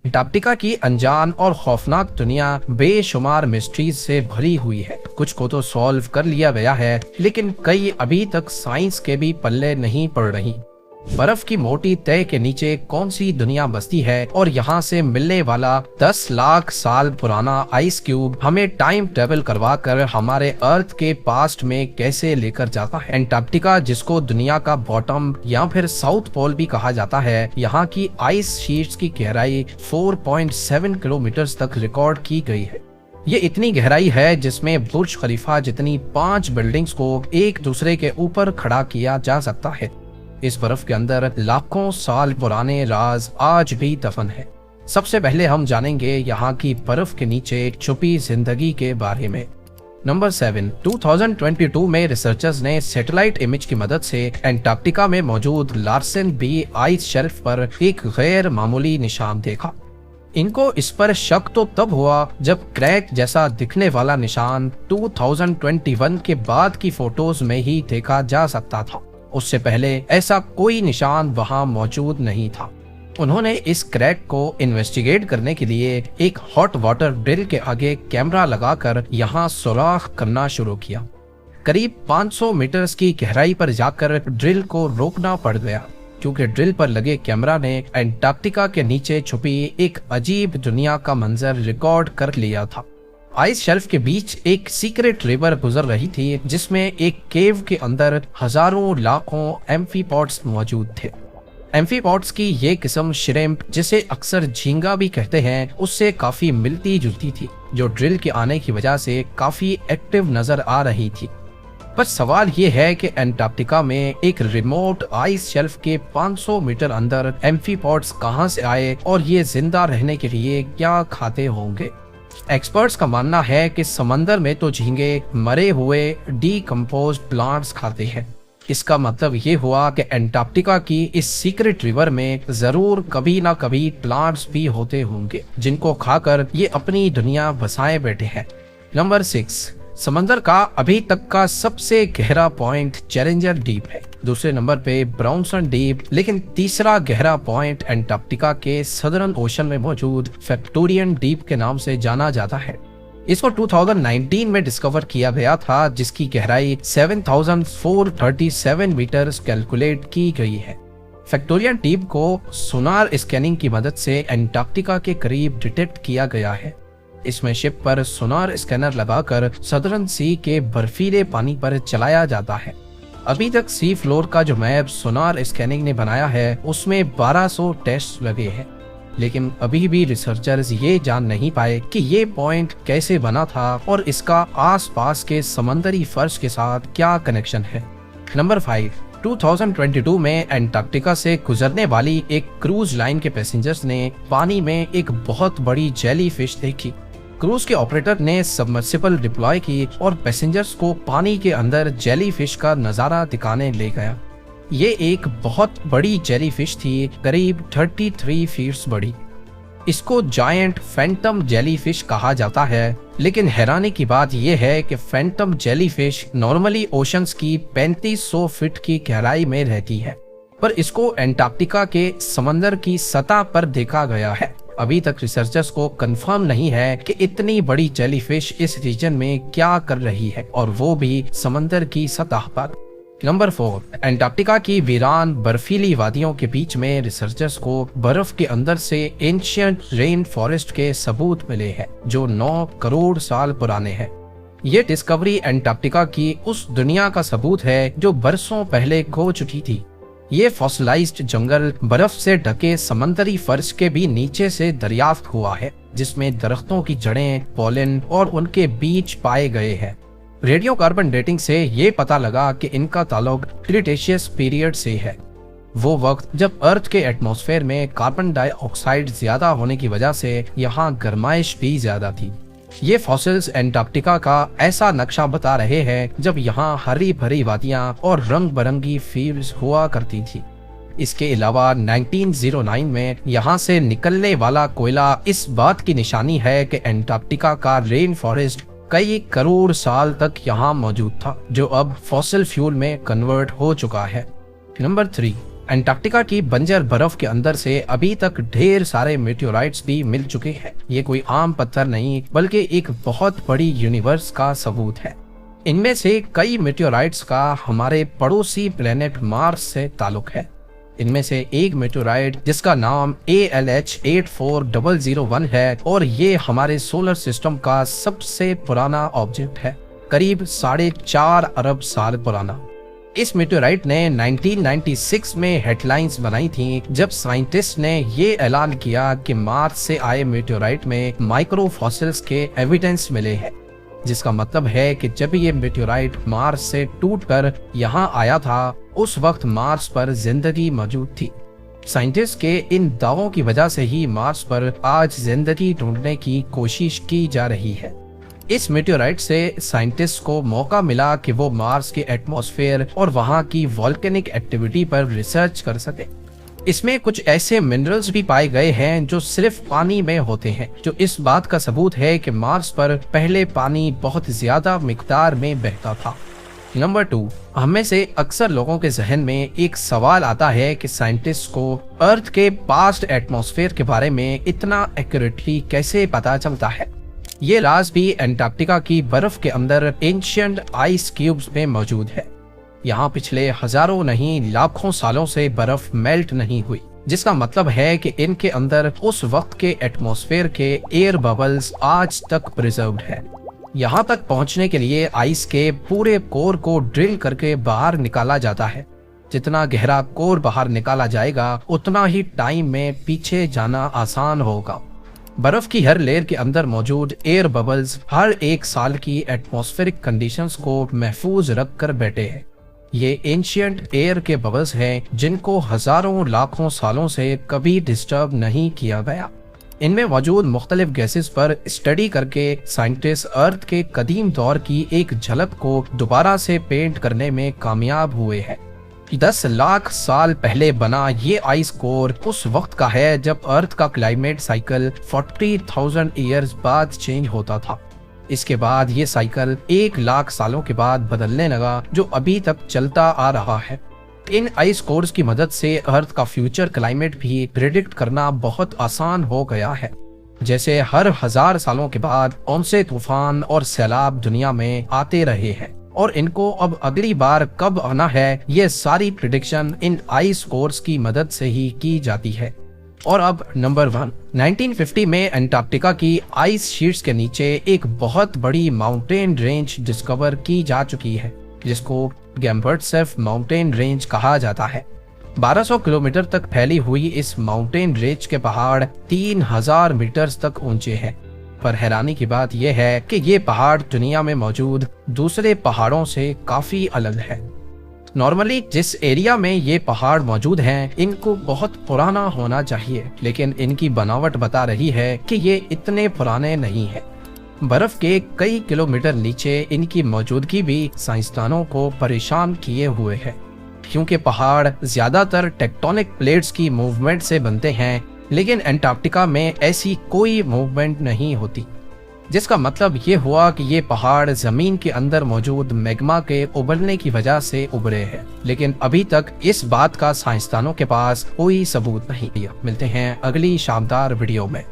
Antarctica की अनजान और खौफनाक दुनिया बेशुमार मिस्ट्रीज से भरी हुई है। कुछ को तो सॉल्व कर लिया गया है, लेकिन कई अभी तक साइंस के भी पल्ले नहीं पड़ रही। बर्फ की मोटी तह के नीचे कौन सी दुनिया बसती है और यहाँ से मिलने वाला 10 लाख साल पुराना आइस क्यूब हमें टाइम ट्रेवल करवा कर हमारे अर्थ के पास्ट में कैसे लेकर जाता है। अंटार्कटिका, जिसको दुनिया का बॉटम या फिर साउथ पोल भी कहा जाता है, यहाँ की आइस शीट्स की गहराई 4.7 किलोमीटर तक रिकॉर्ड की गई है। ये इतनी गहराई है जिसमें बुर्ज खलीफा जितनी 5 बिल्डिंग्स को एक दूसरे के ऊपर खड़ा किया जा सकता है। इस बर्फ के अंदर लाखों साल पुराने राज आज भी दफन है। सबसे पहले हम जानेंगे यहाँ की बर्फ के नीचे छुपी जिंदगी के बारे में। नंबर 7, 2022 में रिसर्चर्स ने सैटेलाइट इमेज की मदद से अंटार्कटिका में मौजूद लार्सन बी आइस शेल्फ पर एक गैर मामूली निशान देखा। इनको इस पर शक तो तब हुआ जब क्रैक जैसा दिखने वाला निशान 2021 के बाद की फोटोज में ही देखा जा सकता था। उससे पहले ऐसा कोई निशान वहां मौजूद नहीं था। उन्होंने इस क्रैक को इन्वेस्टिगेट करने के लिए एक हॉट वाटर ड्रिल के आगे कैमरा लगाकर यहां सुराख करना शुरू किया। करीब 500 मीटर की गहराई पर जाकर ड्रिल को रोकना पड़ गया, क्योंकि ड्रिल पर लगे कैमरा ने अंटार्कटिका के नीचे छुपी एक अजीब दुनिया का मंजर रिकॉर्ड कर लिया था। आइस शेल्फ के बीच एक सीक्रेट रिवर गुजर रही थी, जिसमें एक केव के अंदर हजारों लाखों एम्फीपॉड्स मौजूद थे। एम्फीपॉड्स की ये किस्म श्रिम्प, जिसे अक्सर झींगा भी कहते हैं, उससे काफी मिलती जुलती थी, जो ड्रिल के आने की वजह से काफी एक्टिव नजर आ रही थी। बस सवाल ये है कि अंटार्कटिका में एक रिमोट आइस शेल्फ के 500 मीटर अंदर एम्फीपॉड्स कहां से आए और ये जिंदा रहने के लिए क्या खाते होंगे। एक्सपर्ट्स का मानना है कि समंदर में तो झींगे मरे हुए डीकम्पोज्ड प्लांट्स खाते हैं। इसका मतलब ये हुआ कि अंटार्कटिका की इस सीक्रेट रिवर में जरूर कभी ना कभी प्लांट्स भी होते होंगे, जिनको खाकर ये अपनी दुनिया बसाए बैठे हैं। नंबर 6, समंदर का अभी तक का सबसे गहरा पॉइंट चैलेंजर डीप है। दूसरे नंबर पे ब्राउनसन डीप, लेकिन तीसरा गहरा पॉइंट अंटार्कटिका के सदर्न ओशन में मौजूद फैक्टोरियन डीप के नाम से जाना जाता है। इसको 2019 में डिस्कवर किया गया था, जिसकी गहराई 7437 मीटर कैलकुलेट की गई है। फैक्टोरियन डीप को सोनार स्कैनिंग की मदद से अंटार्कटिका के करीब डिटेक्ट किया गया है। इसमें शिप पर सोनार स्कैनर लगाकर सदर्न सी के बर्फीले पानी पर चलाया जाता है। अभी तक सी फ्लोर का जो मैप सोनार स्कैनिंग ने बनाया है, उसमें 1200 टेस्ट लगे हैं, लेकिन अभी भी रिसर्चर्स ये जान नहीं पाए कि ये पॉइंट कैसे बना था और इसका आसपास के समंदरी फर्श के साथ क्या कनेक्शन है। नंबर 5, 2022 में अंटार्कटिका से गुजरने वाली एक क्रूज लाइन के पैसेंजर्स ने पानी में एक बहुत बड़ी जेली फिश देखी। क्रूज के ऑपरेटर ने सबमर्सिबल डिप्लॉय की और पैसेंजर्स को पानी के अंदर जेली फिश का नजारा दिखाने ले गया। ये एक बहुत बड़ी जेली फिश थी, करीब 33 फीट बड़ी। इसको जायंट फैंटम जेली फिश कहा जाता है, लेकिन हैरानी की बात यह है कि Phantom jelly fish normally oceans की 3500 फीट की गहराई में रहती है, पर इसको अंटार्कटिका के समंदर की सतह पर देखा गया है। अभी तक रिसर्चर्स को कंफर्म नहीं है कि इतनी बड़ी जेलीफिश इस रीजन में क्या कर रही है, और वो भी समंदर की सतह पर। नंबर 4, अंटार्कटिका की वीरान बर्फीली वादियों के बीच में रिसर्चर्स को बर्फ के अंदर से एंशिएंट रेन फॉरेस्ट के सबूत मिले हैं, जो 9 करोड़ साल पुराने हैं। ये डिस्कवरी अंटार्कटिका की उस दुनिया का सबूत है जो बरसों पहले खो चुकी थी। ये फॉसिलाइज्ड जंगल बर्फ से ढके समंदरी फर्श के भी नीचे से दरियाफ्त हुआ है, जिसमें दरख्तों की जड़ें, पॉलन और उनके बीज पाए गए हैं। रेडियो कार्बन डेटिंग से ये पता लगा कि इनका ताल्लुक क्रिटेशियस पीरियड से है, वो वक्त जब अर्थ के एटमॉस्फेयर में कार्बन डाइऑक्साइड ज्यादा होने की वजह से यहाँ गर्माइश भी ज्यादा थी। ये फॉसिल्स अंटार्कटिका का ऐसा नक्शा बता रहे हैं जब यहाँ हरी भरी वादियां और रंग बिरंगी फील्ड्स हुआ करती थी। इसके अलावा 1909 में यहाँ से निकलने वाला कोयला इस बात की निशानी है कि अंटार्कटिका का रेन फॉरेस्ट कई करोड़ साल तक यहाँ मौजूद था, जो अब फॉसिल फ्यूल में कन्वर्ट हो चुका है। नंबर 3, अंटार्कटिका की बंजर बर्फ के अंदर से अभी तक ढेर सारे मेटेओराइट्स भी मिल चुके हैं। ये कोई आम पत्थर नहीं बल्कि एक बहुत बड़ी यूनिवर्स का सबूत है। इनमें से कई मेटेओराइट्स का हमारे पड़ोसी प्लेनेट मार्स से ताल्लुक है। इनमें से एक मेटेओराइट जिसका नाम ALH 84001 है और ये हमारे सोलर सिस्टम का सबसे पुराना ऑब्जेक्ट है, करीब 4.5 अरब साल पुराना। इस मेटेओराइट ने 1996 में हेडलाइंस बनाई थी जब साइंटिस्ट ने ये ऐलान किया कि मार्स से आए मेटेओराइट में माइक्रो फॉसिल्स के एविडेंस मिले हैं, जिसका मतलब है कि जब ये मेटेओराइट मार्स से टूटकर यहाँ आया था उस वक्त मार्स पर जिंदगी मौजूद थी। साइंटिस्ट के इन दावों की वजह से ही मार्स पर आज जिंदगी ढूंढने की कोशिश की जा रही है। इस मेटेओराइट से साइंटिस्ट को मौका मिला कि वो मार्स के एटमॉस्फेयर और वहाँ की वॉल्केनिक एक्टिविटी पर रिसर्च कर सके। इसमें कुछ ऐसे मिनरल्स भी पाए गए हैं जो सिर्फ पानी में होते हैं, जो इस बात का सबूत है कि मार्स पर पहले पानी बहुत ज्यादा मिकदार में बहता था। नंबर 2, हमें से अक्सर लोगों के जहन में एक सवाल आता है कि साइंटिस्ट को अर्थ के पास्ट एटमॉस्फेयर के बारे में इतना एक्यूरेटली कैसे पता चलता है। ये राज भी अंटार्कटिका की बर्फ के अंदर एंशिएंट आइस क्यूब्स में मौजूद है। यहाँ पिछले हजारों नहीं लाखों सालों से बर्फ मेल्ट नहीं हुई, जिसका मतलब है कि इनके अंदर उस वक्त के एटमॉस्फेयर के एयर बबल्स आज तक प्रिजर्व्ड है। यहाँ तक पहुँचने के लिए आइस के पूरे कोर को ड्रिल करके बाहर निकाला जाता है। जितना गहरा कोर बाहर निकाला जाएगा उतना ही टाइम में पीछे जाना आसान होगा। बर्फ की हर लेयर के अंदर मौजूद एयर बबल्स हर एक साल की एटमॉस्फेरिक कंडीशंस को महफूज रख कर बैठे हैं। ये एंशिएंट एयर के बबल्स हैं जिनको हजारों लाखों सालों से कभी डिस्टर्ब नहीं किया गया। इनमें मौजूद मुख्तलिफ गैसेस पर स्टडी करके साइंटिस्ट अर्थ के कदीम दौर की एक झलक को दोबारा से पेंट करने में कामयाब हुए हैं। 10 लाख साल पहले बना ये आइस कोर उस वक्त का है जब अर्थ का क्लाइमेट साइकिल 40,000 ईयर्स बाद चेंज होता था। इसके बाद ये साइकिल 1 लाख सालों के बाद बदलने लगा, जो अभी तक चलता आ रहा है। इन आइस कोर्स की मदद से अर्थ का फ्यूचर क्लाइमेट भी प्रेडिक्ट करना बहुत आसान हो गया है। जैसे हर 1000 सालों के बाद औंसे तूफान और सैलाब दुनिया में आते रहे हैं और इनको अब अगली बार कब आना है, ये सारी प्रिडिक्शन इन आइस कोर्स की मदद से ही की जाती है। और अब नंबर 1, 1950 में अंटार्कटिका की आइस शीट्स के नीचे एक बहुत बड़ी माउंटेन रेंज डिस्कवर की जा चुकी है, जिसको गैम्बर्टसेफ माउंटेन रेंज कहा जाता है। 1200 किलोमीटर तक फैली हुई इस माउंटेन रेंज के पहाड़ 3000 मीटर तक ऊंचे हैं। पर हैरानी की बात यह है कि ये पहाड़ दुनिया में मौजूद दूसरे पहाड़ों से काफी अलग है। नॉर्मली जिस एरिया में ये पहाड़ मौजूद हैं, इनको बहुत पुराना होना चाहिए, लेकिन इनकी बनावट बता रही है कि ये इतने पुराने नहीं हैं। बर्फ के कई किलोमीटर नीचे इनकी मौजूदगी भी साइंसदानों को परेशान किए हुए है, क्योंकि पहाड़ ज्यादातर टेक्टोनिक प्लेट्स की मूवमेंट से बनते हैं, लेकिन अंटार्कटिका में ऐसी कोई मूवमेंट नहीं होती, जिसका मतलब ये हुआ कि ये पहाड़ जमीन के अंदर मौजूद मैग्मा के उबलने की वजह से उभरे हैं। लेकिन अभी तक इस बात का साइंसदानों के पास कोई सबूत नहीं। मिलते हैं अगली शानदार वीडियो में।